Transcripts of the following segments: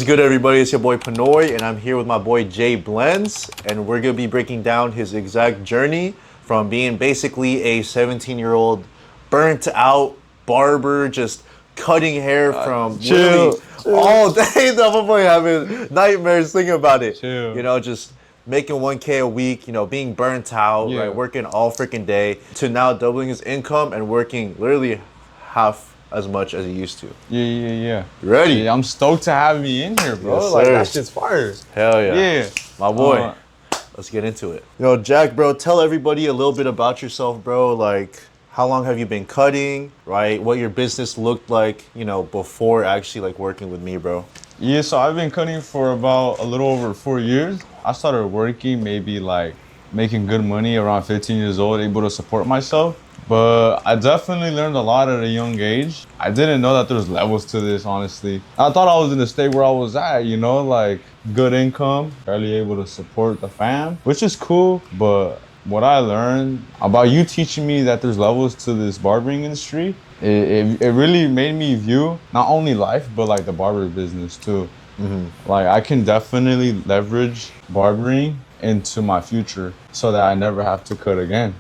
What's good, everybody? It's your boy Panoy, and I'm here with my boy Jay Blends, and we're gonna be breaking down his exact journey from being basically a 17-year-old burnt out barber, just cutting hair from literally all day. The boy having nightmares thinking about it. You know, just making 1K a week, you know, being burnt out, right, working all freaking day, to now doubling his income and working literally half as much as he used to. Yeah. You ready? Yeah, I'm stoked to have me in here, bro. Yes, like, sir. that shit's fire. Hell yeah. Yeah. My boy. Let's get into it. You know, Jack, bro, tell everybody a little bit about yourself, bro. Like, how long have you been cutting, right? What your business looked like, you know, before actually, like, working with me, bro. Yeah, so I've been cutting for about a little over 4 years. I started working maybe, like, making good money around 15 years old, able to support myself. But I definitely learned a lot at a young age. I didn't know that there's levels to this, honestly. I thought I was in the state where I was at, you know, like good income, barely able to support the fam, which is cool. But what I learned about you teaching me that there's levels to this barbering industry, it really made me view not only life, but like the barber business too. Like I can definitely leverage barbering into my future so that I never have to cut again.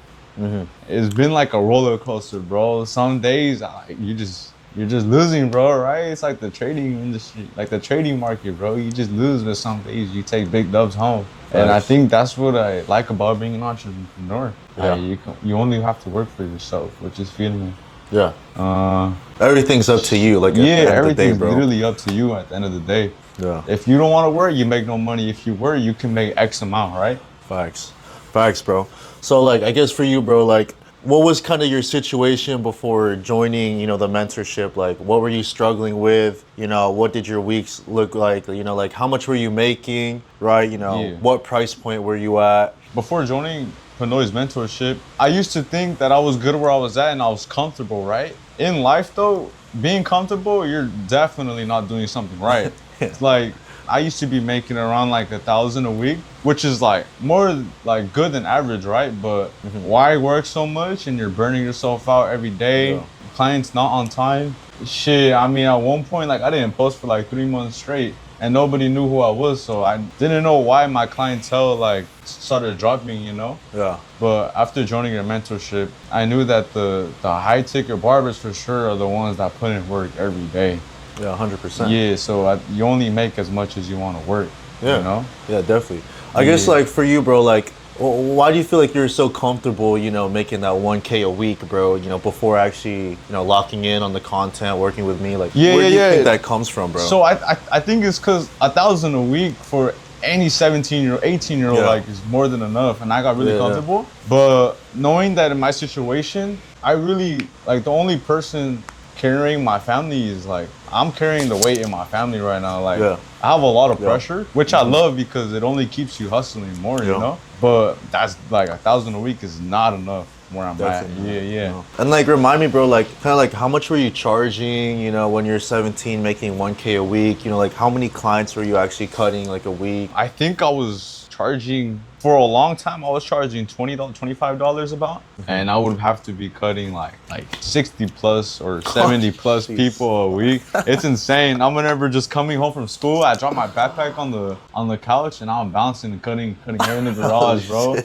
It's been like a roller coaster, bro. Some days you're just losing, bro, right? It's like the trading industry, like the trading market, bro. You just lose, but some days you take big dubs home. And I think that's what I like about being an entrepreneur. Yeah. You only have to work for yourself, which is feeling. Yeah. Everything's up to you, like, at the end of the day, everything's bro. literally up to you at the end of the day. Yeah. If you don't want to work, you make no money. If you work, you can make X amount, right? Facts, bro. So, like, I guess for you, bro, like, what was kind of your situation before joining, you know, the mentorship? Like, what were you struggling with? You know, what did your weeks look like? You know, like, how much were you making, right? You know, what price point were you at? Before joining Panoy's mentorship, I used to think that I was good where I was at and I was comfortable, right? In life, though, being comfortable, you're definitely not doing something right. It's like, I used to be making around like $1,000 a week, which is like more like good than average, right? But why work so much and you're burning yourself out every day? Clients not on time. Shit, I mean, at one point, like I didn't post for like 3 months straight and nobody knew who I was. So I didn't know why my clientele like started dropping, you know? Yeah. But after joining your mentorship, I knew that the high ticket barbers for sure are the ones that put in work every day. Yeah, 100%. Yeah, so you only make as much as you want to work, you know? Yeah, definitely. I guess, like, for you, bro, like, why do you feel like you're so comfortable, you know, making that 1K a week, bro, you know, before actually, you know, locking in on the content, working with me? Like, where do you think that comes from, bro? So I think it's because $1,000 a week for any 17-year-old, 18-year-old, like, is more than enough. And I got really comfortable. But knowing that in my situation, I really, like, the only person carrying my family is like, I'm carrying the weight in my family right now. Like, I have a lot of pressure, which I love because it only keeps you hustling more, you know? But that's like $1,000 a week is not enough where I'm at. Yeah. And like, remind me, bro, like, kind of like, how much were you charging, you know, when you're 17, making 1K a week? You know, like, how many clients were you actually cutting, like, a week? I think I was charging, for a long time, I was charging $20, $25 about. And I would have to be cutting like 60 plus or 70 plus people a week. It's insane. I'm whenever just coming home from school, I drop my backpack on the couch and I'm bouncing and cutting hair in the garage, bro.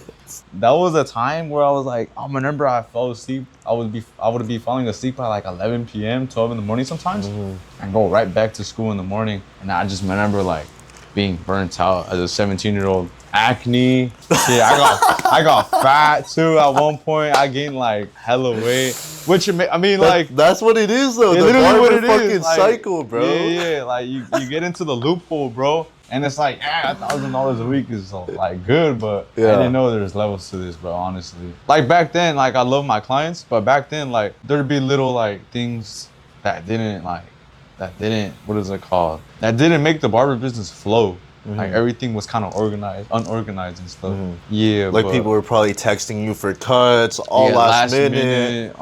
That was a time where I was like, whenever I fell asleep, I would be falling asleep by like 11 p.m., 12 in the morning sometimes, and go right back to school in the morning. And I just remember like being burnt out as a 17-year-old. Acne, shit, I got fat too at one point. I gained like hella weight, which I mean, like, that's what it is though. The literally what it fucking is. Like, cycle, bro. Yeah, like you get into the loophole, bro, and it's like, $1,000 a week is like good, but I didn't know there's levels to this, bro. Honestly, like back then, like I love my clients, but back then, like there'd be little like things that didn't what is it called? That didn't make the barber business flow. Like everything was kind of unorganized and stuff. Yeah, like people were probably texting you for cuts all last minute.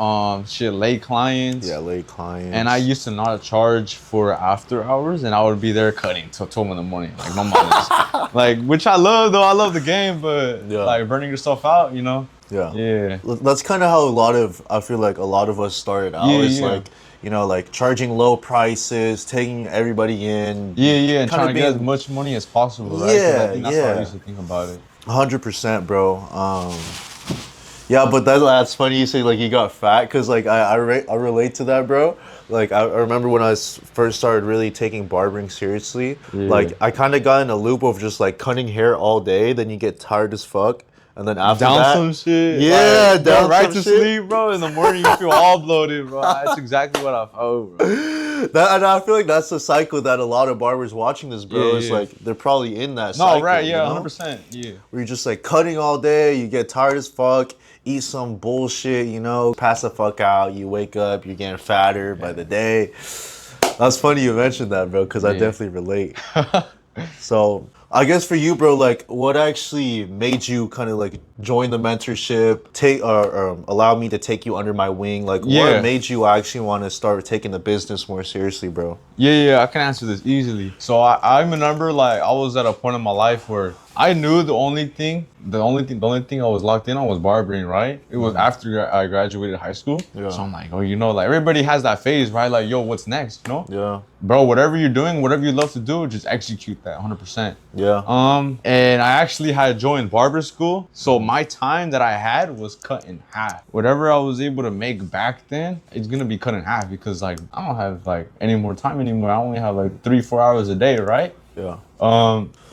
Late clients. Yeah, late clients. And I used to not charge for after hours, and I would be there cutting till 12 in the morning. Like my mom is, like, which I love though. I love the game, but like burning yourself out, you know. Yeah. That's kind of how I feel like a lot of us started out. It's like, you know, like charging low prices, taking everybody in. Yeah, and kinda trying to get as much money as possible, right? 'Cause I Yeah, think that's how I yeah. used to think about it. 100%, bro. Yeah, but that's funny you say like you got fat because like I relate to that, bro. Like I remember when I first started really taking barbering seriously. Yeah. Like I kind of got in a loop of just like cutting hair all day, then you get tired as fuck, and then after Down that, some shit. yeah, Like, go down right some to shit. sleep, bro. In the morning, you feel all bloated, bro. That's exactly what I felt, bro. And I feel like that's the cycle that a lot of barbers watching this, bro. Yeah, Is yeah. like they're probably in that No, cycle. right, You yeah, know? 100%. Yeah. Where you're just like cutting all day, you get tired as fuck, eat some bullshit, you know, pass the fuck out, you wake up, you're getting fatter by the day. That's funny you mentioned that, bro, because I Yeah. definitely relate. So I guess for you, bro, like what actually made you kind of like join the mentorship, take or allow me to take you under my wing? Like Yeah. what made you actually want to start taking the business more seriously, bro? Yeah, I can answer this easily. So I remember like I was at a point in my life where I knew the only thing I was locked in on was barbering, right? It was after I graduated high school. Yeah. So I'm like, oh, you know, like everybody has that phase, right? Like, yo, what's next? You know? Yeah. Bro, whatever you're doing, whatever you love to do, just execute that 100%. Yeah. And I actually had joined barber school. So my time that I had was cut in half. Whatever I was able to make back then, it's gonna be cut in half because like I don't have like any more time anymore. I only have like 3-4 hours a day, right? Yeah.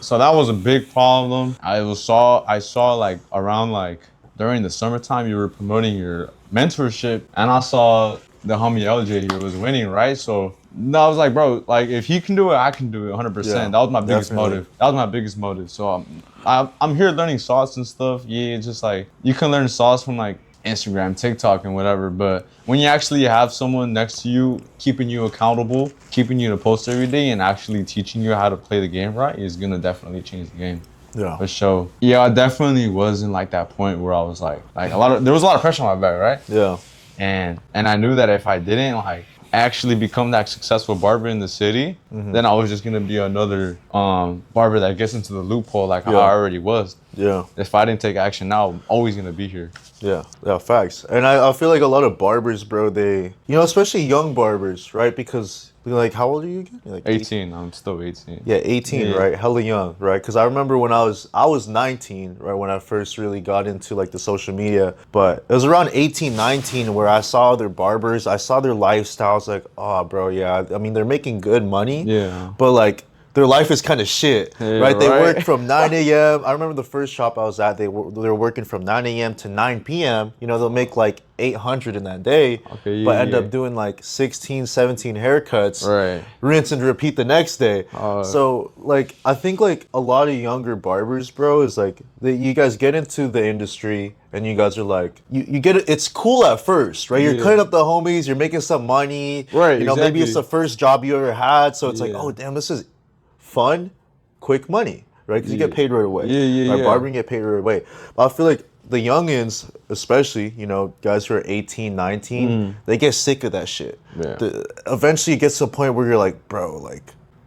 So that was a big problem. I saw like around like during the summertime you were promoting your mentorship, and I saw the homie LJ here was winning, right? So I was like, bro, like if he can do it, I can do it 100%. Yeah, That was my biggest definitely. motive. That was my biggest motive. So I'm here learning sauce and stuff. Yeah, it's just like you can learn sauce from like Instagram, TikTok, and whatever. But when you actually have someone next to you, keeping you accountable, keeping you to post every day, and actually teaching you how to play the game right, is gonna definitely change the game. Yeah. For sure. Yeah, I definitely wasn't like that point where I was like there was a lot of pressure on my back, right? Yeah. And I knew that if I didn't like actually become that successful barber in the city, then I was just gonna be another barber that gets into the loophole like how Yeah. I already was. Yeah. If I didn't take action now, I'm always gonna be here. Yeah, facts. And I feel like a lot of barbers, bro, they, you know, especially young barbers, right? Because, like, how old are you again? You're like 18, I'm still 18. Yeah, 18, Yeah. right? Hella young, right? Because I remember when I was 19, right, when I first really got into like the social media. But it was around 18, 19 where I saw other barbers, I saw their lifestyles, like, oh, bro, yeah. I mean, they're making good money. Yeah. But like, their life is kind of shit, Yeah, right? They right. work from 9 a.m. I remember the first shop I was at, they were working from 9 a.m. to 9 p.m. You know, they'll make like 800 in that day, Okay, but yeah, end yeah. up doing like 16, 17 haircuts, Right. rinse and repeat the next day. Uh, So like, I think like a lot of younger barbers, bro, is like, you guys get into the industry and you guys are like, you get it, it's cool at first, right? You're Yeah. cutting up the homies, you're making some money, Right, you know, maybe it's exactly. the first job you ever had, so it's like, Yeah. oh damn, this is fun, quick money, right? Because you Yeah. get paid right away. Yeah, Right? yeah. Barbering get paid right away. But I feel like the youngins, especially, you know, guys who are 18, 19, they get sick of that shit. Yeah. Eventually, it gets to a point where you're like, bro, like,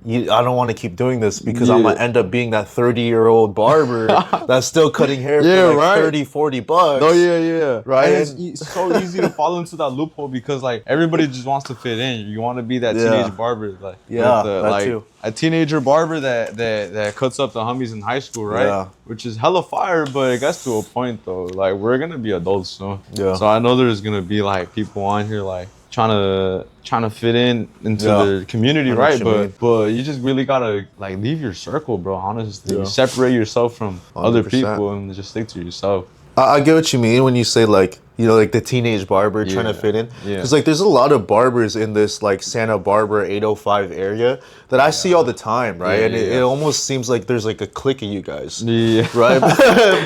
I don't want to keep doing this because I'm Yeah. going to end up being that 30-year-old barber that's still cutting hair Yeah, for like right. 30, 40 bucks. Oh yeah. Right? And it's so easy to fall into that loophole because like everybody just wants to fit in. You want to be that Yeah. teenage barber, like Yeah, with that like too. a teenager barber that cuts up the homies in high school, right? Yeah. Which is hella fire, but it gets to a point though. Like we're gonna be adults soon. Yeah. So I know there's gonna be like people on here like trying to fit in into Yeah. the community, I know right? what you mean. But you just really gotta like leave your circle, bro. Honestly, Yeah. separate yourself from other 100%. people and just stick to yourself. I get what you mean when you say like, you know, like the teenage barber trying to Yeah, fit in. yeah. Because like there's a lot of barbers in this like Santa Barbara 805 area that I see all the time, right? Yeah, and it yeah. almost seems like there's like a clique of you guys. Yeah. Right?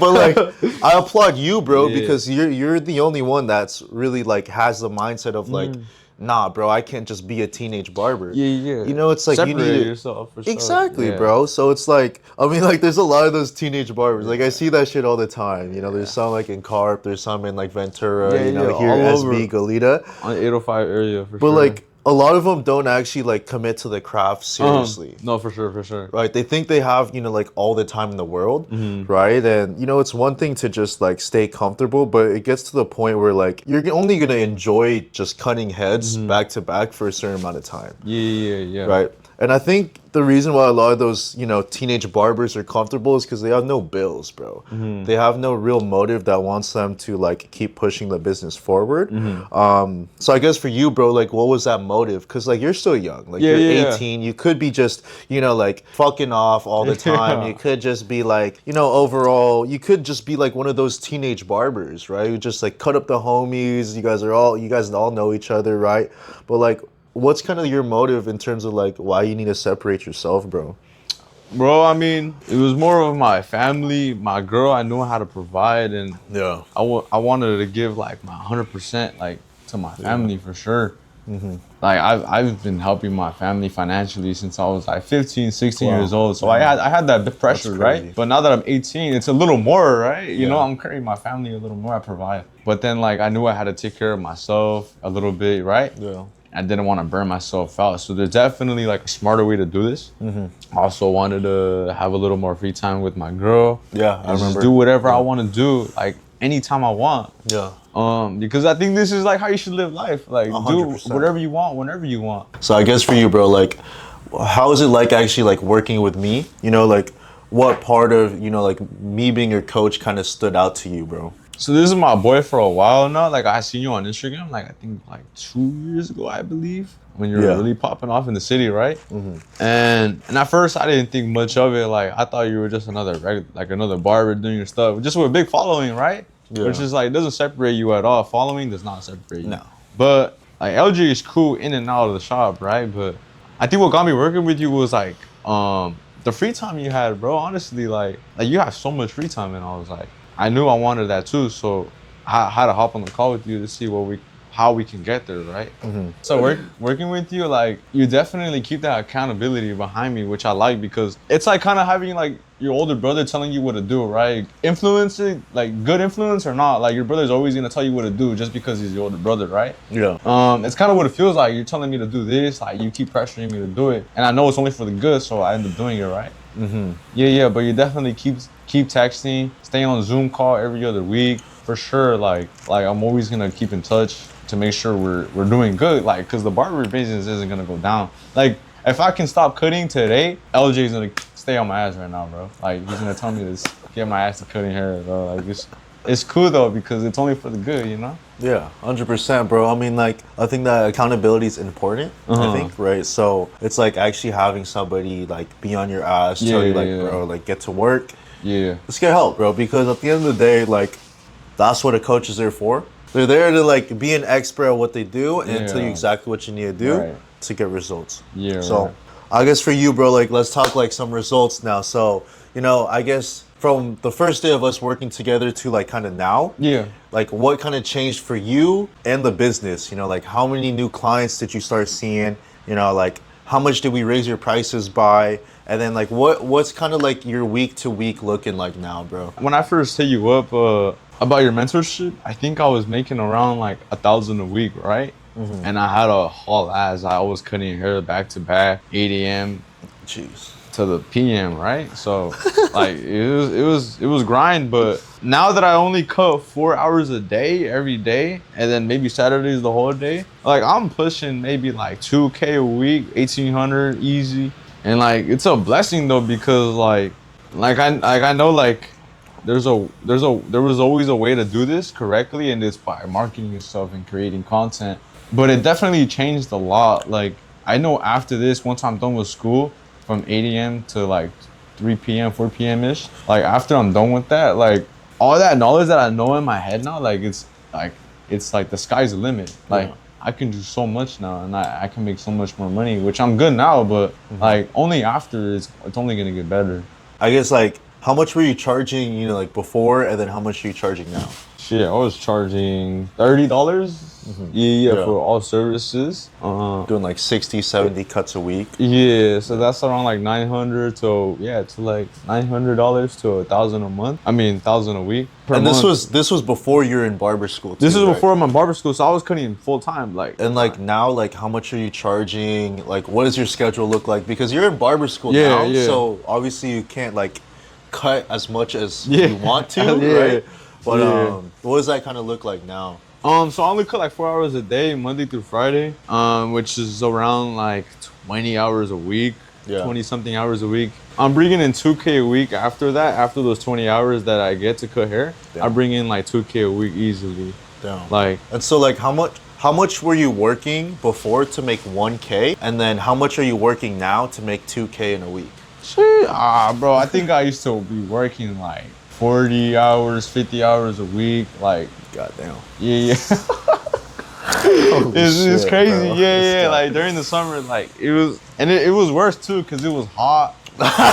But like I applaud you, bro, Yeah. because you're the only one that's really like has the mindset of like, nah, bro, I can't just be a teenage barber. Yeah. You know, it's like Separate you need to, yourself for sure. exactly, Yeah. bro. So it's like, I mean, like, there's a lot of those teenage barbers. Like, I see that shit all the time. You know, there's some like in Carp, there's some in like Ventura. Yeah, you know, yeah, here all SB over. Goleta. On the 805 area for But sure. like a lot of them don't actually like commit to the craft seriously. No, for sure, for sure. Right, they think they have, you know, like all the time in the world, Mm-hmm. right? And you know, it's one thing to just like stay comfortable, but it gets to the point where like you're only gonna enjoy just cutting heads back to back for a certain amount of time, Yeah. right? And I think the reason why a lot of those, you know, teenage barbers are comfortable is because they have no bills, bro. They have no real motive that wants them to like keep pushing the business forward. So I guess for you, bro, like what was that motive? Because like you're still young, like you're Yeah. 18. You could be just, you know, like fucking off all the time. Yeah. You could just be like, you know, overall, you could just be like one of those teenage barbers, right? Who just like cut up the homies. You guys all know each other, right? But like, what's kind of your motive in terms of like why you need to separate yourself, bro? Bro, I mean, it was more of my family, my girl. I knew how to provide, and Yeah. I wanted to give like my 100% like to my family for sure. Like I've been helping my family financially since I was like 15, 16 Wow. years old. So I had that bit pressure, crazy. right? But now that I'm 18, it's a little more, right? You know, Yeah. I'm carrying my family a little more. I provide. But then like I knew I had to take care of myself a little bit, right? Yeah. I didn't want to burn myself out. So there's definitely like a smarter way to do this. I also wanted to have a little more free time with my girl. Yeah, I And just remember. do whatever I want to do, like anytime I want. Yeah. Because I think this is like how you should live life. Like do 100%. whatever you want, whenever you want. So I guess for you, bro, like, how is it like actually like working with me? You know, like, what part of, you know, like me being your coach kind of stood out to you, bro? So this is my boy for a while now. Like I seen you on Instagram, like I think like 2 years ago, I believe, when you were Yeah. really popping off in the city, right? And at first I didn't think much of it. Like I thought you were just another barber doing your stuff, just with a big following, right? Yeah. Which is like doesn't separate you at all. Following does not separate you. No. But like LG is cool in and out of the shop, right? But I think what got me working with you was like the free time you had, bro. Honestly, like you have so much free time, and I was like, I knew I wanted that too, so I had to hop on the call with you to see how we can get there, right? So working with you, like you definitely keep that accountability behind me, which I like because it's like kind of having like your older brother telling you what to do, right? Influencing, like good influence or not, like your brother's always gonna tell you what to do just because he's your older brother, right? Yeah. It's kind of what it feels like. You're telling me to do this, like you keep pressuring me to do it, and I know it's only for the good, so I end up doing it, right? Yeah, but you definitely keep texting, stay on Zoom call every other week for sure. Like I'm always gonna keep in touch to make sure we're doing good. Like, cause the barber business isn't gonna go down. Like, if I can stop cutting today, LJ's gonna stay on my ass right now, bro. Like he's gonna tell me to get my ass to cutting hair, bro. Like it's cool though because it's only for the good, you know. Yeah, 100%, bro. I mean, like, I think that accountability is important, I think, right? So it's like actually having somebody like be on your ass, tell you like, bro, like get to work. Yeah. Let's get help, bro, because at the end of the day, like, that's what a coach is there for. They're there to like be an expert at what they do and tell you exactly what you need to do to get results. Yeah. So I guess for you, bro, like let's talk like some results now. So, you know, I guess from the first day of us working together to like kind of now, like what kind of changed for you and the business? You know, like how many new clients did you start seeing? You know, like how much did we raise your prices by? And then like what's kind of like your week to week looking like now, bro? When I first hit you up about your mentorship, I think I was making around like 1,000 a week, right? And I had a haul ass. I was cutting hair back to back, 8 a.m. Jeez. to the PM, right? So like it was grind, but now that I only cut 4 hours a day every day, and then maybe Saturdays the whole day, like I'm pushing maybe like 2K a week, 1,800 easy, and like it's a blessing though because like I know like there was always a way to do this correctly, and it's by marketing yourself and creating content. But it definitely changed a lot. Like I know after this, once I'm done with school, from 8 a.m. to like 3 p.m., 4 p.m. ish. Like after I'm done with that, like all that knowledge that I know in my head now, like it's like the sky's the limit. Like I can do so much now, and I can make so much more money, which I'm good now, but like only after it's only gonna get better. I guess like how much were you charging, you know, like before, and then how much are you charging now? Shit, I was charging $30. Yeah, Yeah. for all services. Doing like 60, 70 cuts a week. Yeah, so that's around like 900 to like $900 to 1,000 a month. I mean, 1,000 a week per And month. this was before you're in barber school too, This is right? before my barber school, so I was cutting full time. Like, And like now, like how much are you charging? Like what does your schedule look like? Because you're in barber school Yeah, now, yeah. so obviously you can't like cut as much as Yeah. you want to, Yeah. right? But Yeah. what does that kind of look like now? so I only cut like 4 hours a day, Monday through Friday, which is around like 20 hours a week, Yeah. 20 something hours a week. I'm bringing in 2K a week after that. After those 20 hours that I get to cut hair, I Damn. bring in like 2K a week easily. Damn. Like, And so like how much were you working before to make 1K? And then how much are you working now to make 2K in a week? shit, bro, I think I used to be working like 40 hours, 50 hours a week. Like, Goddamn. yeah. Holy It's shit, crazy, bro. yeah. This guy. Like during the summer, like it was, and it was worse too because it was hot.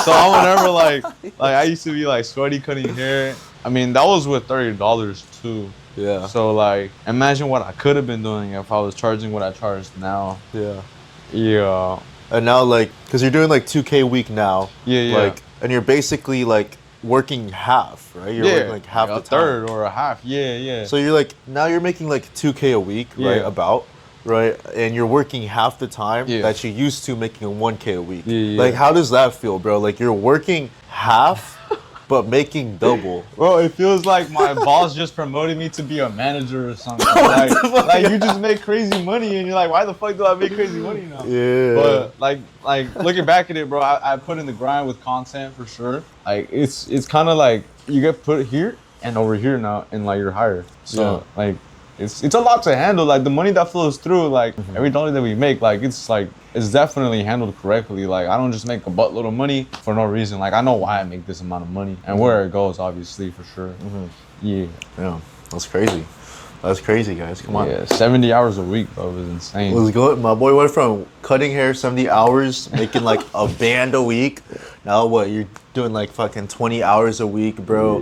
So I whenever like I used to be like sweaty cutting hair. I mean that was with $30 too. Yeah. So like imagine what I could have been doing if I was charging what I charge now. Yeah. Yeah. And now like cuz you're doing like 2K a week now. Yeah. Like and you're basically like working half, right? You're working like half a the time. third or a half. Yeah. So you're like now you're making like 2K a week, right? Yeah. About, right? And you're working half the time Yeah. that you used to making a 1K a week. Yeah. Like how does that feel, bro? Like you're working half but making double. Bro, it feels like my boss just promoted me to be a manager or something. Like you just make crazy money and you're like, why the fuck do I make crazy money now? Yeah. But like looking back at it, bro, I put in the grind with content for sure. Like it's kind of like you get put here and over here now, and like you're higher. So Yeah. like it's a lot to handle. Like the money that flows through, like every dollar that we make, like it's definitely handled correctly. Like I don't just make a buttload of money for no reason. Like I know why I make this amount of money and where it goes, obviously for sure. Yeah. Yeah. That's crazy. That's crazy, guys. Come on. Yeah, 70 hours a week, bro. It was insane. Let's go. My boy went from cutting hair 70 hours, making like a band a week. Now what? You're doing like fucking 20 hours a week, bro.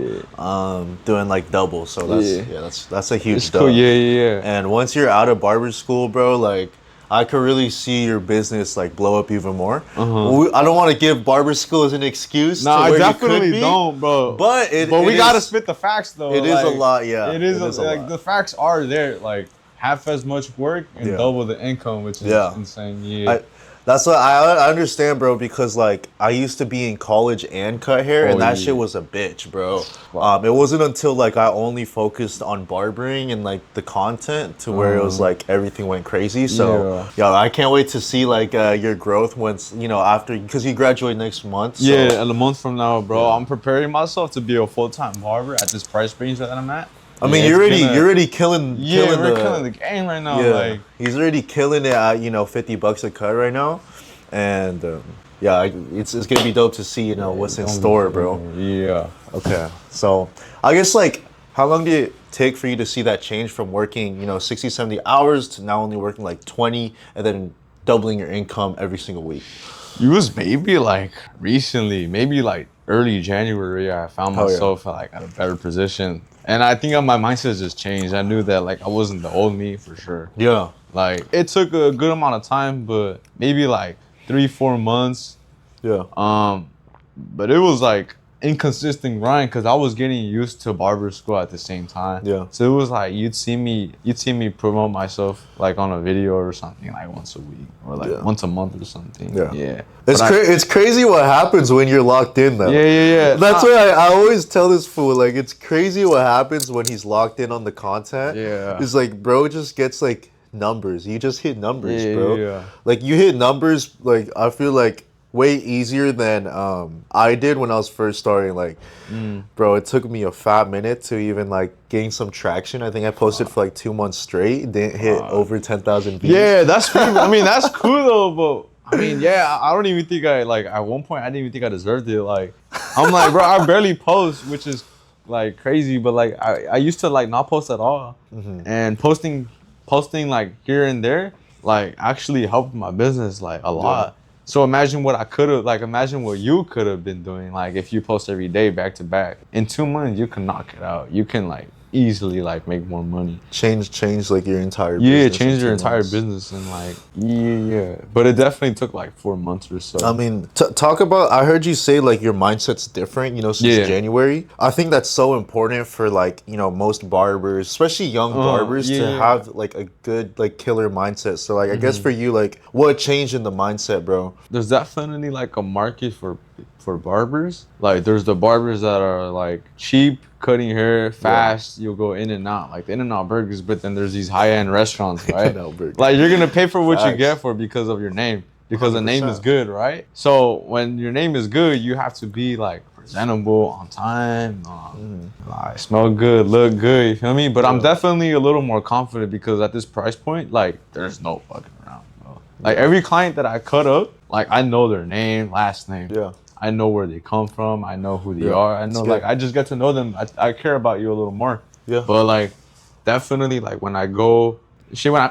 Doing like double. So that's a huge It's cool. dub. Yeah. And once you're out of barber school, bro, like I could really see your business like blow up even more. I don't want to give barber school as an excuse. No, to I where definitely you could be, don't, bro. But we gotta spit the facts though. It is a lot, yeah. It is a like lot. the facts are there. Like half as much work and Yeah. double the income, which is Yeah. insane. Yeah. That's what I understand, bro, because like I used to be in college and cut hair, and that yeah. shit was a bitch, bro. Wow. It wasn't until like I only focused on barbering and like the content to where it was like everything went crazy. So yeah, I can't wait to see like your growth once after because you graduate next month. So. Yeah, in a month from now, bro, I'm preparing myself to be a full-time barber at this price range that I'm at. I mean, Yeah, you're it's already gonna- killing. Yeah, killing we're killing the game right now. Yeah, Like, he's already killing it at $50 a cut right now, and it's gonna be dope to see what's in store, bro. Yeah. Okay, so I guess like how long did it take for you to see that change from working 60, 70 hours to now only working like 20 and then doubling your income every single week? It was maybe like recently, maybe like early January, I found Oh, yeah. myself like at a better position. And I think my mindset just changed. I knew that like I wasn't the old me for sure. Yeah. Like it took a good amount of time, but maybe like 3-4 months. Yeah. But it was like inconsistent grind because I was getting used to barber school at the same time. Yeah. So it was like you'd see me promote myself like on a video or something like once a week or like once a month or something. Yeah. Yeah. It's crazy what happens when you're locked in though. Yeah. That's why I always tell this fool, like, it's crazy what happens when he's locked in on the content. Yeah. It's like, bro just gets like numbers. You just hit numbers, bro. Yeah. Like you hit numbers, like I feel like way easier than I did when I was first starting. Like, bro, it took me a fat minute to even like gain some traction. I think I posted for like 2 months straight. Didn't hit over 10,000 views. Yeah, that's pretty, I mean, that's cool though, but I mean, yeah, I don't even think like at one point I didn't even think I deserved it. Like, I'm like, bro, I barely post, which is like crazy, but like I used to like not post at all. And posting like here and there, like actually helped my business like a lot. So imagine what imagine what you could have been doing, like if you post every day back to back. In 2 months, you can knock it out. You can like easily like make more money. Change like your entire Yeah, business change in your 2 entire months. business and like yeah. But it definitely took like 4 months or so. I mean, talk about. I heard you say like your mindset's different. Since Yeah. January. I think that's so important for like most barbers, especially young barbers, to yeah. have like a good like killer mindset. So like, I guess for you, like, what changed in the mindset, bro? There's definitely like a market for barbers. Like there's the barbers that are like cheap, cutting hair, fast. You'll go in and out, like the In-N-Out burgers. But then there's these high-end restaurants, right? In-N-Out burger. Like you're gonna pay for what you Facts. get for because of your name, because the name is 100%. good, right? So when your name is good, you have to be like presentable, on time, like smell good, look good. You feel me? But I'm definitely a little more confident because at this price point, like there's no fucking around, bro. Like every client that I cut up, like I know their name, last name. Yeah. I know where they come from. I know who they Yeah. are. I It's know, good. like, I just get to know them. I care about you a little more. Yeah. But like, definitely, like when I go,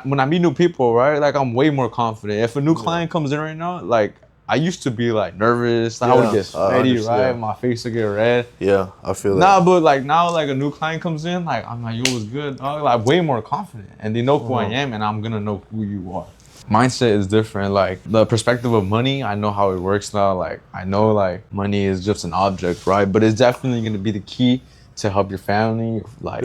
when I meet new people, right? Like I'm way more confident. If a new client comes in right now, like I used to be like nervous. I would Yeah, get sweaty, understand. right? My face would get red. Yeah, I feel that. Nah, but like now, like a new client comes in, like I'm like, yo, what's good, dog? Like way more confident, and they know who I am, and I'm gonna know who you are. Mindset is different. Like the perspective of money, I know how it works now. Like I know like money is just an object, right? But it's definitely gonna be the key to help your family, like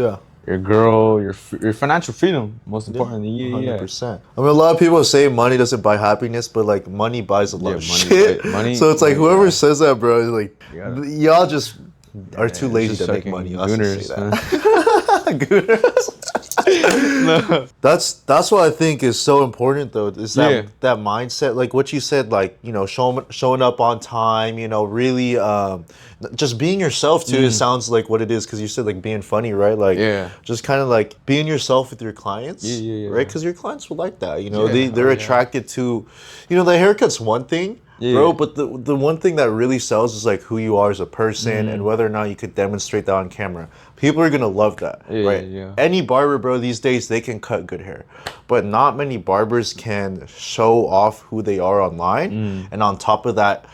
your girl, your financial freedom. Most importantly, yeah. 100%. I mean, a lot of people say money doesn't buy happiness, but like money buys a lot of money shit. money- So it's like whoever says that, bro, is like gotta- y'all just are too lazy Just to make fucking money. I'll just gooners, say man. that. Gooners. No. That's what I think is so important though, is that Yeah. that mindset, like what you said, like showing up on time, really just being yourself too. It sounds like what it is, because you said like being funny, right? Like just kind of like being yourself with your clients, right? Because your clients will like that, they're attracted to, the haircut's one thing. Bro, but the one thing that really sells is like who you are as a person and whether or not you could demonstrate that on camera. People are gonna love that, right? Yeah. Any barber, bro, these days they can cut good hair, but not many barbers can show off who they are online, and on top of that,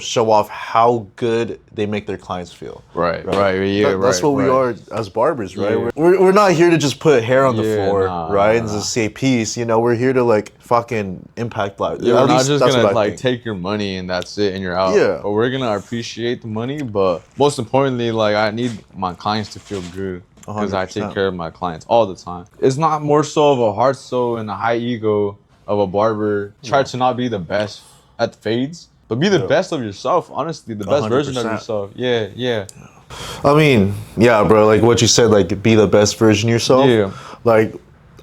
show off how good they make their clients feel. Right. That's what we are as barbers, right? We're not here to just put hair on the floor, right? And just say peace. We're here to like fucking impact lives. Yeah, we're not just gonna like take your money and that's it and you're out. Yeah. But we're gonna appreciate the money, but most importantly, like I need my clients to feel good because I take 100%. care of my clients all the time. It's not more so of a heart soul and a high ego of a barber. Try to not be the best at fades, but be the best of yourself. Honestly, the best version of 100%. yourself. Yeah. I mean, yeah, bro, like what you said, like be the best version of yourself. Yeah. Like,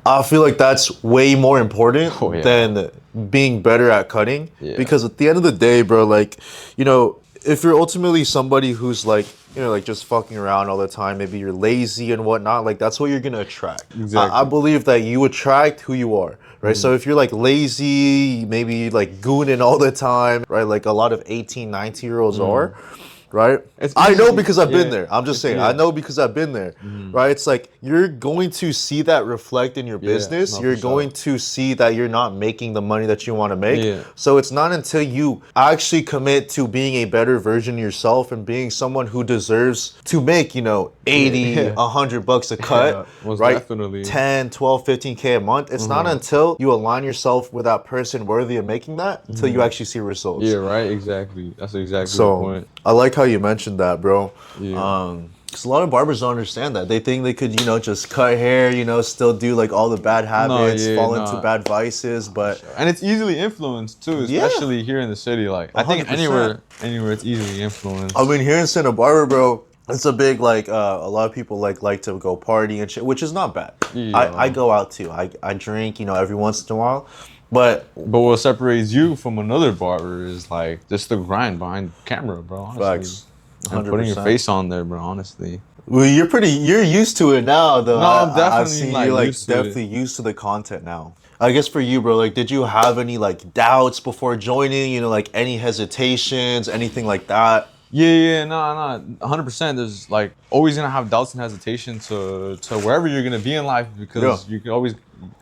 I feel like that's way more important than being better at cutting. Because at the end of the day, bro, like, if you're ultimately somebody who's like, like just fucking around all the time, maybe you're lazy and whatnot, like that's what you're gonna attract. Exactly. I believe that you attract who you are, right? So if you're like lazy, maybe like gooning all the time, right? Like a lot of 18, 19-year-olds are, right? I know because I've been there. I'm just saying, I know because I've been there, right? It's like you're going to see that reflect in your business. no, You're for sure. going to see that you're not making the money that you want to make. So it's not until you actually commit to being a better version of yourself and being someone who deserves to make, 80, $100 a cut, most right? definitely. 10, 12, 15K a month. It's not until you align yourself with that person worthy of making that until you actually see results. Yeah, right, exactly. That's exactly the So point. I like how you mentioned that, bro. Yeah. Because a lot of barbers don't understand that. They think they could, just cut hair, still do like all the bad habits, fall into bad vices, but And it's easily influenced too, especially here in the city. Like I think 100%. anywhere it's easily influenced. I mean, here in Santa Barbara, bro, it's a big like a lot of people like to go party and shit, which is not bad. I go out too. I drink, every once in a while. But what separates you from another barber is like just the grind behind camera, bro. Honestly. facts. And putting your face on there, bro. Honestly. Well, you're used to it now, though. No, I'm I've definitely seen like you like used to it. definitely used to the content now. I guess for you, bro, like, did you have any like doubts before joining? Like any hesitations, anything like that? Yeah, no, 100%. There's like always gonna have doubts and hesitation to wherever you're gonna be in life because you can always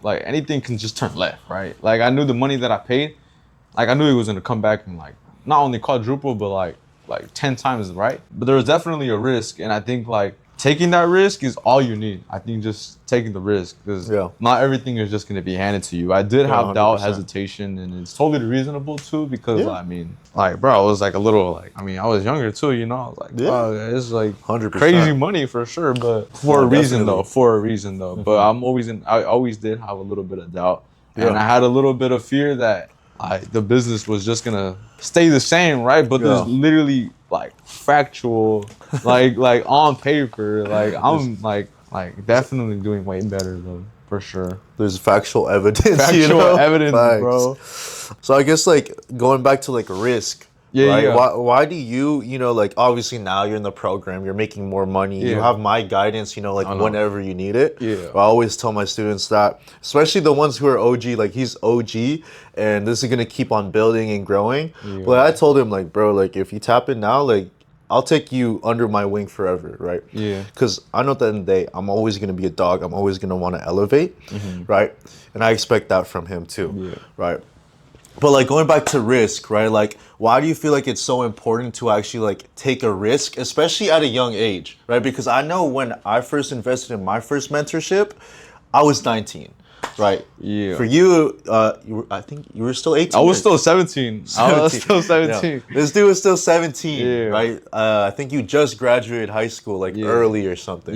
like anything can just turn left, right? Like I knew the money that I paid, like I knew it was gonna come back and like not only quadruple but like 10 times, right? But there was definitely a risk, and I think like taking that risk is all you need. I think just taking the risk, because not everything is just going to be handed to you. I did have doubt, 100%. hesitation, and it's totally reasonable too, because I mean, like, bro, I was like a little, like, I mean, I was younger too, you know. I was like, oh, it's like 100%. crazy money for sure, but for a reason though. But I always did have a little bit of doubt, and I had a little bit of fear that the business was just gonna stay the same, right? But there's literally like factual, like on paper, like I'm like definitely doing way better though, for sure. There's factual evidence. Factual evidence, bro. So I guess like going back to like risk. Right? Why do you know, like obviously now you're in the program, you're making more money, you have my guidance, you know, like whenever you need it. I always tell my students that, especially the ones who are OG, like he's OG and this is gonna keep on building and growing. But I told him like, bro, like if you tap in now, like I'll take you under my wing forever, right? Because I know at the end of the day, I'm always gonna be a dog, I'm always gonna want to elevate, right? And I expect that from him too, right? But like going back to risk, right? Like, why do you feel like it's so important to actually like take a risk, especially at a young age, right? Because I know when I first invested in my first mentorship, I was 19, right? For you, I think you were still 18. I was still 17. I was still 17. This dude was still 17, right? I think you just graduated high school, like early or something.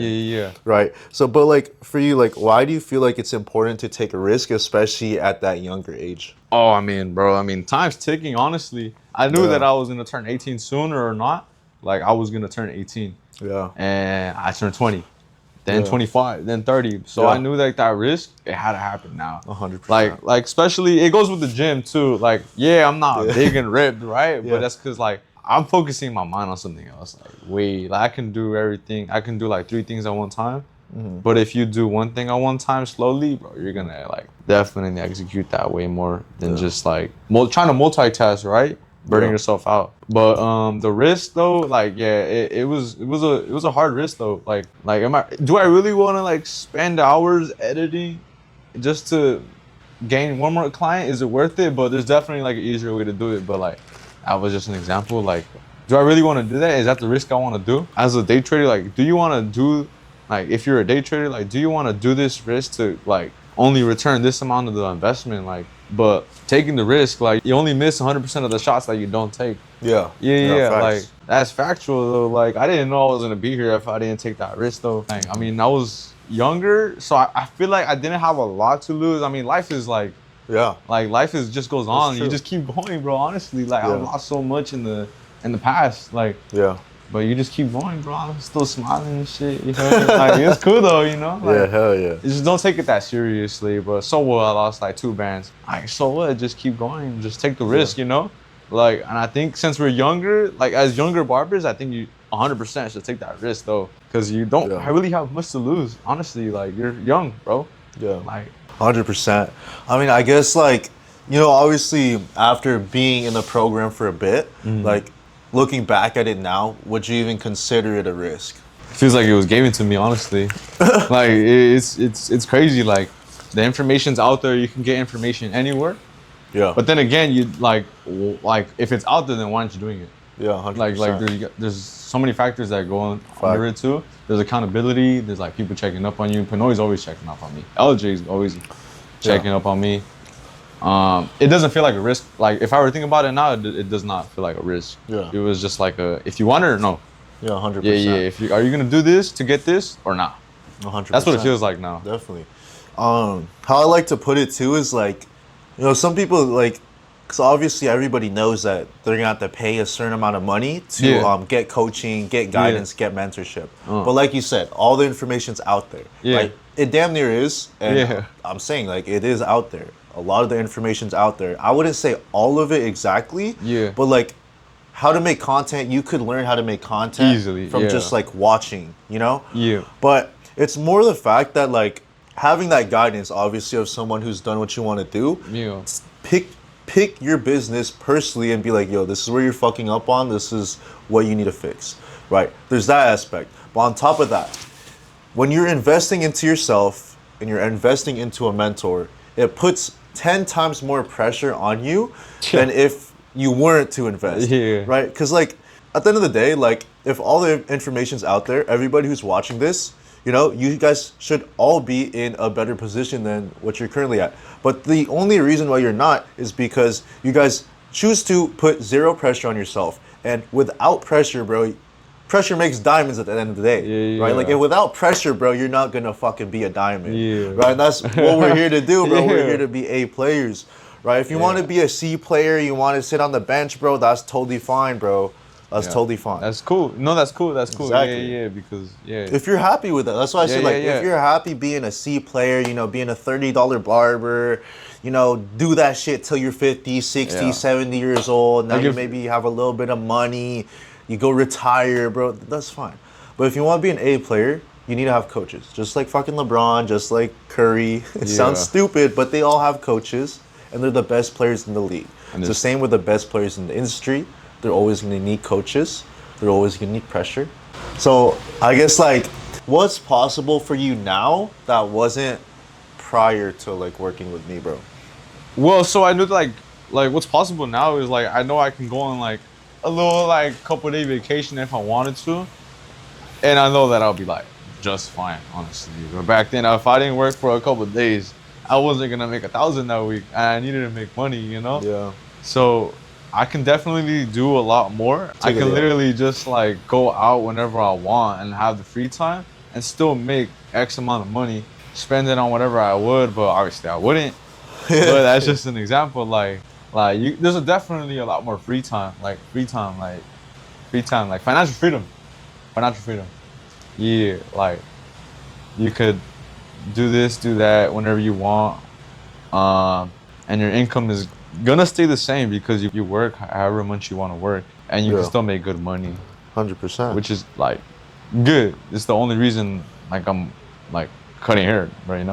Right. So, but like for you, like, why do you feel like it's important to take a risk, especially at that younger age? Oh, I mean, bro, I mean, time's ticking, honestly. I knew that I was going to turn 18 sooner or not. Like, I was going to turn 18. And I turned 20. Then 25, then 30. So I knew that risk, it had to happen now. 100%. Like especially, it goes with the gym too. Like, I'm not big and ripped, right? But that's because like, I'm focusing my mind on something else. Like, wait, like, I can do everything. I can do like 3 things at one time. But if you do one thing at one time slowly, bro, you're gonna like definitely execute that way more than just like trying to multitask, right? Burning yourself out. But the risk though, like it was a hard risk though. Like do I really want to like spend hours editing just to gain one more client? Is it worth it? But there's definitely like an easier way to do it. But like that was just an example. Like, do I really want to do that? Is that the risk I want to do as a day trader? Like, do you want to do, like, if you're a day trader, like, do you want to do this risk to like only return this amount of the investment? Like, but taking the risk, like, you only miss 100% of the shots that you don't take. Like, that's factual though. Like, I didn't know I was gonna be here if I didn't take that risk though. Like, I mean, I was younger, so I feel like I didn't have a lot to lose. I mean, life is like, like life is just goes on. You just keep going, bro. Honestly, like I lost so much in the past, like but you just keep going, bro. I'm still smiling and shit. You know, like it's cool though, you know. Like, hell yeah. You just don't take it that seriously. But so what? I lost like 2 bands. Like, so what? Just keep going. Just take the risk, you know. Like, and I think since we're younger, like as younger barbers, I think you 100% should take that risk though, because you don't really have much to lose. Honestly, like you're young, bro. Like 100%. I mean, I guess like, you know, obviously after being in the program for a bit, like looking back at it now, would you even consider it a risk? Feels like it was given to me, honestly. Like it's crazy. Like the information's out there. You can get information anywhere. But then again, you like if it's out there, then why aren't you doing it? 100%. Like there's so many factors that go under it too. There's accountability. There's like people checking up on you. Pinoy's always checking up on me. LJ's always checking up on me. It doesn't feel like a risk. Like if I were to think about it now, it does not feel like a risk. It was just like if you want it or no. 100%. If you are you gonna do this to get this or not? 100%. That's what it feels like now. Definitely. How I like to put it too is like, you know, some people like, because obviously everybody knows that they're gonna have to pay a certain amount of money to get coaching, get guidance, get mentorship. But like you said, all the information's out there. Like it damn near is, and I'm saying like it is out there. A lot of the information's out there. I wouldn't say all of it exactly. But like how to make content, you could learn how to make content easily from just like watching, you know? Yeah. But it's more the fact that like having that guidance, obviously, of someone who's done what you want to do. Yeah. Pick your business personally and be like, yo, this is where you're fucking up on. This is what you need to fix, right? There's that aspect. But on top of that, when you're investing into yourself and you're investing into a mentor, it puts 10 times more pressure on you than if you weren't to invest, right? Because like at the end of the day, like if all the information's out there, everybody who's watching this, you guys should all be in a better position than what you're currently at. But the only reason why you're not is because you guys choose to put zero pressure on yourself. And without pressure, bro, pressure makes diamonds at the end of the day, Yeah, right? yeah. Like, without pressure, bro, you're not gonna fucking be a diamond, Yeah. right? And that's what we're here to do, bro. We're Yeah. here to be A players, right? If you want to be a C player, you want to sit on the bench, bro, that's totally fine, bro. That's totally fine. That's cool. No, that's cool. That's cool. Exactly. Yeah, because If you're happy with that, that's why I say, like, yeah. if you're happy being a C player, being a $30 barber, do that shit till you're 50, 60, Yeah. 70 years old. Now Like you if- maybe have a little bit of money, you go retire, bro, that's fine. But if you want to be an A player, you need to have coaches. Just like fucking LeBron, just like Curry. It sounds Yeah. stupid, but they all have coaches, and they're the best players in the league. And It's the it's- same with the best players in the industry. They're always going to need coaches. They're always going to need pressure. So I guess, like, what's possible for you now that wasn't prior to, like, working with me, bro? Well, so I knew like what's possible now is like I know I can go on like a little like couple day vacation if I wanted to, and I know that I'll be like just fine, honestly. But back then, if I didn't work for a couple of days, I wasn't gonna make 1,000 that week, and I needed to make money, Yeah. So I can definitely do a lot more. I Take it can out. literally just like go out whenever I want and have the free time and still make X amount of money, spend it on whatever I would, but obviously I wouldn't. But that's just an example. There's definitely a lot more free time, like financial freedom. Yeah, like you could do this, do that whenever you want, and your income is gonna stay the same because you work however much you want to work, and you Yeah. can still make good money, 100%. which is like good. It's the only reason like I'm like cutting hair, right?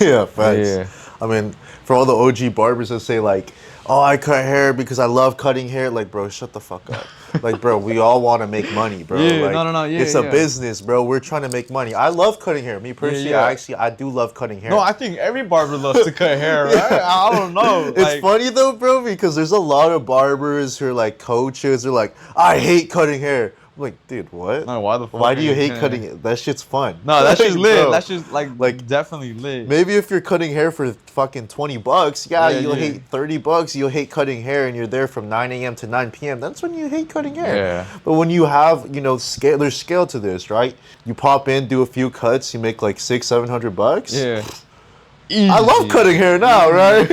Yeah, facts. Yeah. I mean, for all the OG barbers that say, like, oh, I cut hair because I love cutting hair, like, bro, shut the fuck up. Like, bro, we all want to make money, bro. Yeah, like, no, yeah, it's a yeah. business, bro. We're trying to make money. I love cutting hair. Me personally, yeah. I do love cutting hair. No, I think every barber loves to cut hair, right? I don't know. It's funny though, bro, because there's a lot of barbers who are like coaches. They're like, I hate cutting hair. I'm like, dude, what? No, why the fuck? Why do you are hate cutting cutting hair? it? That shit's fun. No, that's just Like, lit. bro, That's just like definitely lit. maybe if you're cutting hair for fucking $20, yeah, Yeah, you'll yeah. hate $30. You'll hate cutting hair, and you're there from 9 a.m. to 9 p.m. That's when you hate cutting hair. Yeah. But when you have, scale, there's scale to this, right? You pop in, do a few cuts, you make like $600-700. Yeah. I love Easy. cutting hair now, right?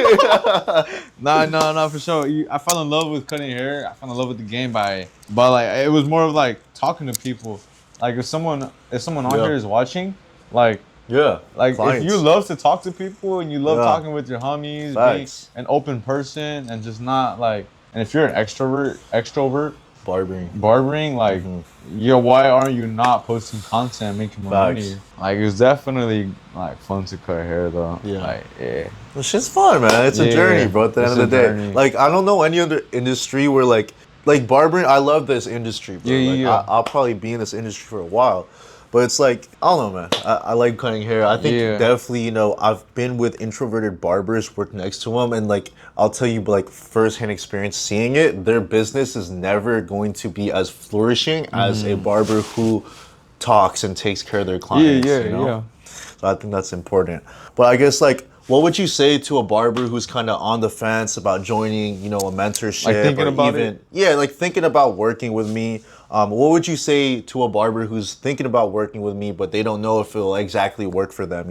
No, for sure. I fell in love with cutting hair. I fell in love with the game by like it was more of like talking to people. Like if someone on Yeah. here is watching, like Yeah. if Clients. you love to talk to people and you love Yeah. talking with your homies, Facts. being an open person and just not like, and if you're an extrovert, Barbering. barbering, like, why aren't you not posting content, making more Facts. money? Like, it's definitely like fun to cut hair though. Yeah. Like, yeah. Well, shit's fun, man. It's a Yeah, journey, bro. At the end it's of the a day, journey. like I don't know any other industry where like barbering. I love this industry, bro. Yeah, Like, yeah. I'll probably be in this industry for a while, but it's like I don't know, man. I like cutting hair. I think Yeah. definitely, I've been with introverted barbers, worked next to them, and like I'll tell you, like firsthand experience seeing it. Their business is never going to be as flourishing as a barber who talks and takes care of their clients. Yeah, you know? yeah. So I think that's important. But I guess like, what would you say to a barber who's kind of on the fence about joining, a mentorship, Like thinking or about even it? yeah, like thinking about working with me? What would you say to a barber who's thinking about working with me, but they don't know if it'll exactly work for them?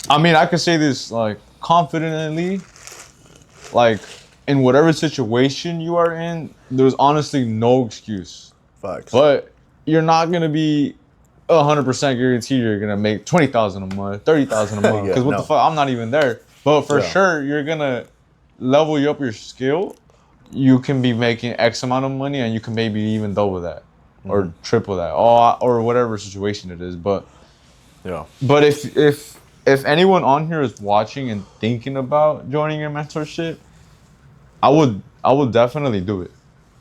I mean, I could say this like confidently, like in whatever situation you are in, there's honestly no excuse. Facts. But you're not gonna be 100% guaranteed you're gonna make 20,000 a month, 30,000 a month. Yeah, Because what no. the fuck, I'm not even there. But for Yeah. sure, you're gonna level you up your skill. You can be making X amount of money, and you can maybe even double that, or triple that, or whatever situation it is. But Yeah. if anyone on here is watching and thinking about joining your mentorship, I would definitely do it.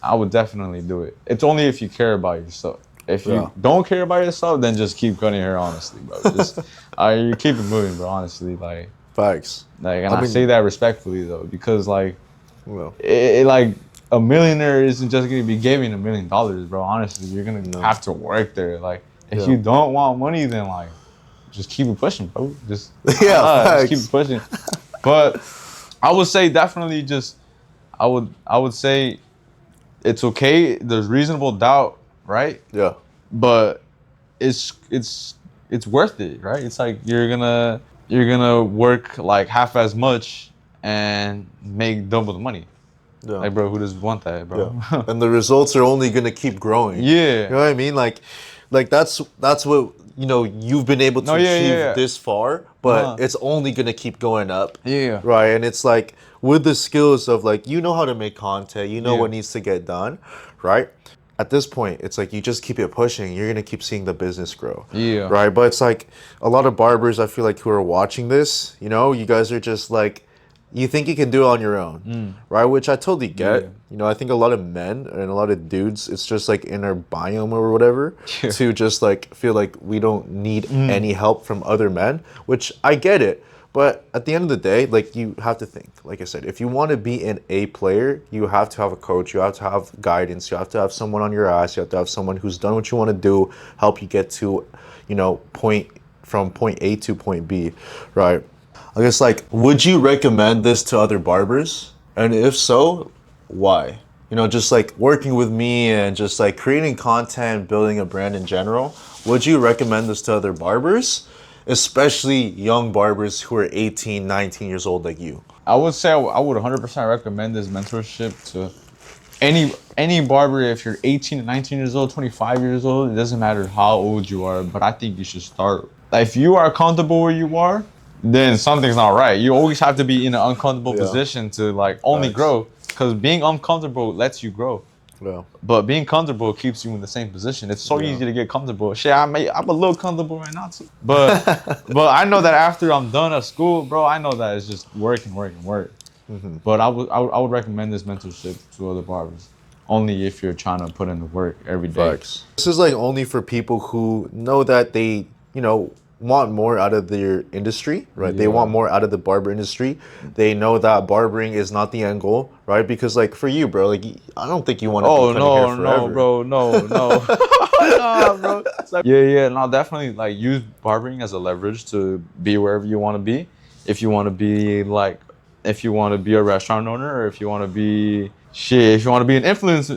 I would definitely do it. It's only if you care about yourself. If you Yeah. don't care about yourself, then just keep cutting hair, honestly, bro. Just you keep it moving, bro. Honestly, Facts. and I I mean- say that respectfully though, because like Well, it like a millionaire isn't just gonna be giving $1 million, bro. Honestly, you're gonna have to work there. Like, if you don't want money, then like, just keep it pushing, bro. Just just keep it pushing. But I would say definitely just I would say it's okay. There's reasonable doubt, right? Yeah. But it's worth it, right? It's like you're gonna work like half as much and make double the money. Yeah. Like, bro, who doesn't want that, bro? Yeah. And the results are only gonna keep growing. Yeah. You know what I mean? Like that's what you've been able to achieve this far, but it's only gonna keep going up. Yeah. Right. And it's like with the skills of like how to make content, what needs to get done, right? At this point, it's like you just keep it pushing. You're gonna keep seeing the business grow. Yeah. Right. But it's like a lot of barbers, I feel like, who are watching this, you guys are just like, you think you can do it on your own, right? Which I totally get. Yeah. I think a lot of men and a lot of dudes, it's just like in our biome or whatever, to just like feel like we don't need any help from other men, which I get it. But at the end of the day, like, you have to think, like I said, if you want to be an A player, you have to have a coach, you have to have guidance, you have to have someone on your ass, you have to have someone who's done what you want to do, help you get to, from point A to point B, right? I guess, like, would you recommend this to other barbers? And if so, why? Just like working with me and just like creating content, building a brand in general, would you recommend this to other barbers? Especially young barbers who are 18, 19 years old like you. I would say I would 100% recommend this mentorship to any barber. If you're 18 to 19 years old, 25 years old, it doesn't matter how old you are, but I think you should start. If you are comfortable where you are, then something's not right. You always have to be in an uncomfortable position to like only grow, because being uncomfortable lets you grow. Yeah. But being comfortable keeps you in the same position. It's so easy to get comfortable. Shit, I'm a little comfortable right now too. But I know that after I'm done at school, bro, I know that it's just work and work and work. But I would recommend this mentorship to other barbers, only if you're trying to put in the work every day. Facts. This is like only for people who know that they, want more out of their industry, right? They want more out of the barber industry. They know that barbering is not the end goal, right? Because like for you, bro, like I don't think you want to be cutting hair forever. No, bro, no. Nah, bro. Like, no, definitely like use barbering as a leverage to be wherever you want to be. If you want to be a restaurant owner, or if you want to be if you want to be an fitness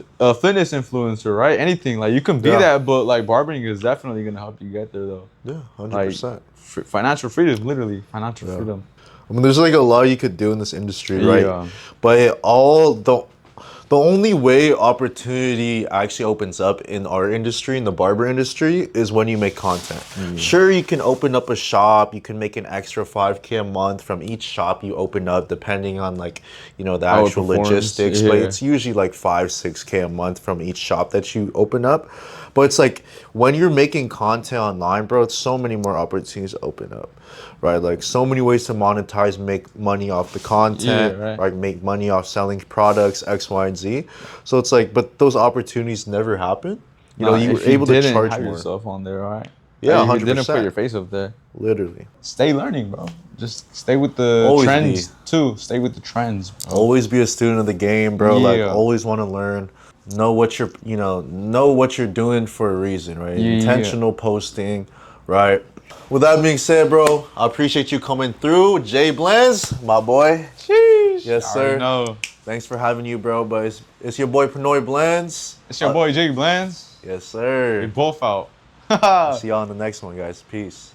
influencer, right? Anything, like you can be that, but like barbering is definitely gonna help you get there, though. Yeah, 100%. Like, financial freedom, literally financial freedom. I mean, there's like a lot you could do in this industry, right? Yeah. But the only way opportunity actually opens up in our industry, in the barber industry, is when you make content. Sure, you can open up a shop, you can make an extra $5K a month from each shop you open up, depending on like, the actual logistics, but it's usually like 5-6K a month from each shop that you open up. But it's like when you're making content online, bro, it's so many more opportunities open up, right? Like so many ways to monetize, make money off the content, right? Make money off selling products, X, Y, and Z. So it's like, but those opportunities never happen. You were able to charge more. Yourself on there, all right? Yeah, 100%. You didn't put your face up there. Literally. Stay learning, bro. Just stay with the trends too. Stay with the trends, bro. Always be a student of the game, bro. Like always want to learn. Know what you're doing for a reason, right? Intentional posting, right? With that being said, bro, I appreciate you coming through. Jay Blends, my boy. Sheesh. Yes, sir. No. Thanks for having you, bro. But it's your boy Pinoy Blends. It's your boy Jay Blends. Yes, sir. We both out. See y'all in the next one, guys. Peace.